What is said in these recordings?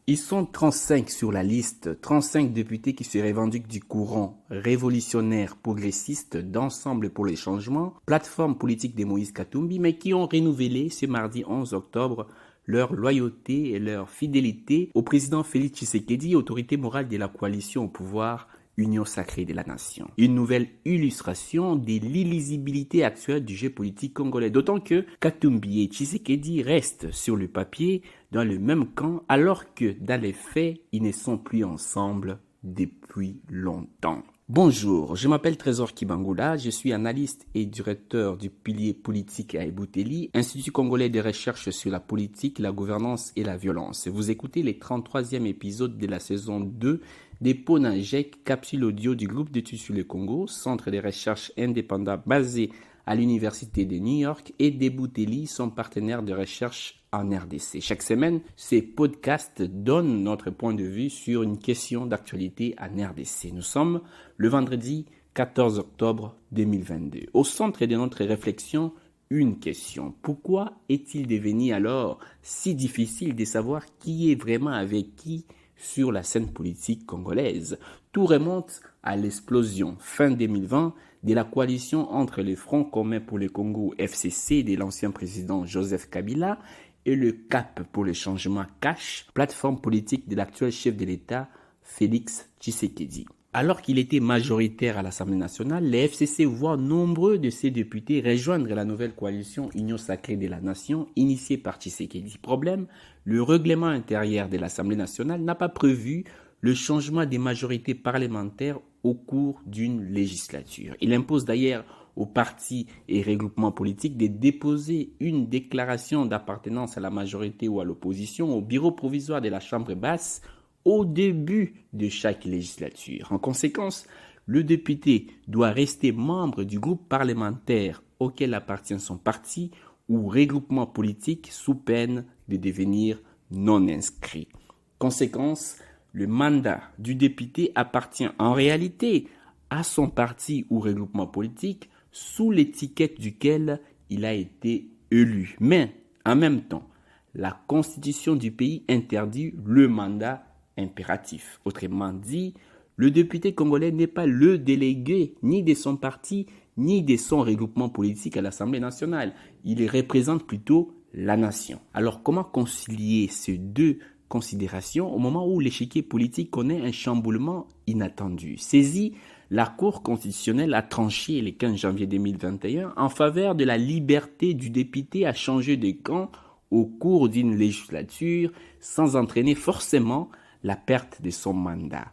Ils sont 35 sur la liste, 35 députés qui se revendiquent du courant révolutionnaire progressiste d'Ensemble pour les changements, plateforme politique de Moïse Katumbi, mais qui ont renouvelé ce mardi 11 octobre leur loyauté et leur fidélité au président Félix Tshisekedi, autorité morale de la coalition au pouvoir Union sacrée de la nation. Une nouvelle illustration de l'illisibilité actuelle du jeu politique congolais, d'autant que Katumbi et Tshisekedi restent sur le papier dans le même camp, alors que dans les faits, ils ne sont plus ensemble depuis longtemps. Bonjour, je m'appelle Trésor Kibangula, je suis analyste et directeur du pilier politique à Ebouteli, Institut congolais de recherche sur la politique, la gouvernance et la violence. Vous écoutez le 33e épisode de la saison 2 des Ponajek, capsule audio du groupe d'études sur le Congo, centre de recherche indépendant basé à l'Université de New York, et d'Ebouteli, son partenaire de recherche en RDC. Chaque semaine, ces podcasts donnent notre point de vue sur une question d'actualité en RDC. Nous sommes le vendredi 14 octobre 2022. Au centre de notre réflexion, une question. Pourquoi est-il devenu alors si difficile de savoir qui est vraiment avec qui sur la scène politique congolaise? Tout remonte à l'explosion fin 2020 de la coalition entre le Front commun pour le Congo FCC de l'ancien président Joseph Kabila et le CAP pour le changement CACH, plateforme politique de l'actuel chef de l'État Félix Tshisekedi. Alors qu'il était majoritaire à l'Assemblée nationale, les FCC voient nombreux de ses députés rejoindre la nouvelle coalition Union sacrée de la nation initiée par Tshisekedi. Problème, le règlement intérieur de l'Assemblée nationale n'a pas prévu le changement des majorités parlementaires au cours d'une législature. Il impose d'ailleurs aux partis et regroupements politiques de déposer une déclaration d'appartenance à la majorité ou à l'opposition au bureau provisoire de la Chambre basse au début de chaque législature. En conséquence, le député doit rester membre du groupe parlementaire auquel appartient son parti ou regroupement politique sous peine de devenir non inscrit. Conséquence, le mandat du député appartient en réalité à son parti ou regroupement politique sous l'étiquette duquel il a été élu. Mais en même temps, la constitution du pays interdit le mandat impératif. Autrement dit, le député congolais n'est pas le délégué ni de son parti ni de son regroupement politique à l'Assemblée nationale. Il représente plutôt la nation. Alors comment concilier ces deux considérations au moment où l'échiquier politique connaît un chamboulement inattendu? Saisi, la Cour constitutionnelle a tranché le 15 janvier 2021 en faveur de la liberté du député à changer de camp au cours d'une législature sans entraîner forcément la perte de son mandat.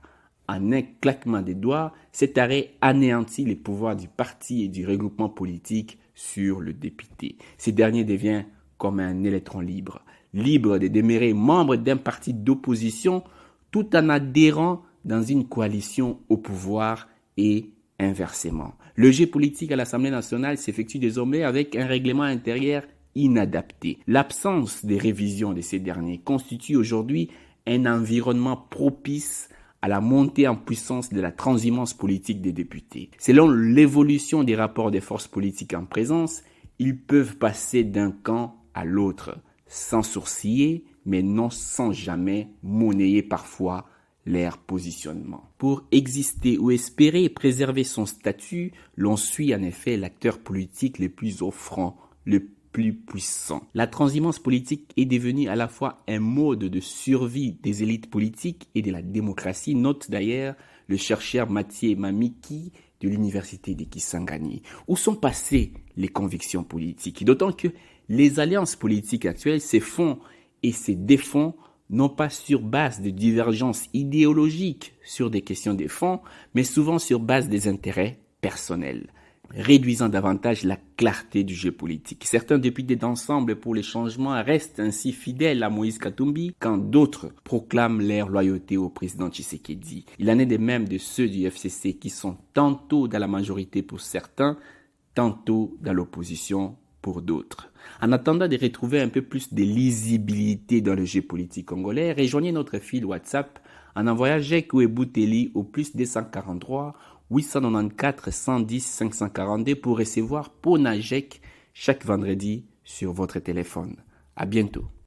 En un claquement des doigts, cet arrêt anéantit les pouvoirs du parti et du regroupement politique sur le député. Ce dernier devient comme un électron libre, libre de demeurer membre d'un parti d'opposition tout en adhérant dans une coalition au pouvoir et inversement. Le jeu politique à l'Assemblée nationale s'effectue désormais avec un règlement intérieur inadapté. L'absence de révision de ces derniers constitue aujourd'hui un environnement propice à la montée en puissance de la transhumance politique des députés. Selon l'évolution des rapports des forces politiques en présence, ils peuvent passer d'un camp à l'autre, sans sourciller, mais non sans jamais monnayer parfois leur positionnement. Pour exister ou espérer préserver son statut, l'on suit en effet l'acteur politique le plus offrant, le plus puissant. La transhumance politique est devenue à la fois un mode de survie des élites politiques et de la démocratie, note d'ailleurs le chercheur Mathieu Mamiki de l'université de Kisangani. Où sont passées les convictions politiques? D'autant que les alliances politiques actuelles se font et se défont non pas sur base de divergences idéologiques sur des questions de fond, mais souvent sur base des intérêts personnels, réduisant davantage la clarté du jeu politique. Certains députés d'Ensemble pour les changements restent ainsi fidèles à Moïse Katumbi, quand d'autres proclament leur loyauté au président Tshisekedi. Il en est de même de ceux du FCC qui sont tantôt dans la majorité pour certains, tantôt dans l'opposition pour d'autres. En attendant de retrouver un peu plus de lisibilité dans le jeu politique congolais, rejoignez notre fil WhatsApp en envoyant Jek ou Ebouteli au plus 243 894 110 542 pour recevoir Ponajek chaque vendredi sur votre téléphone. À bientôt.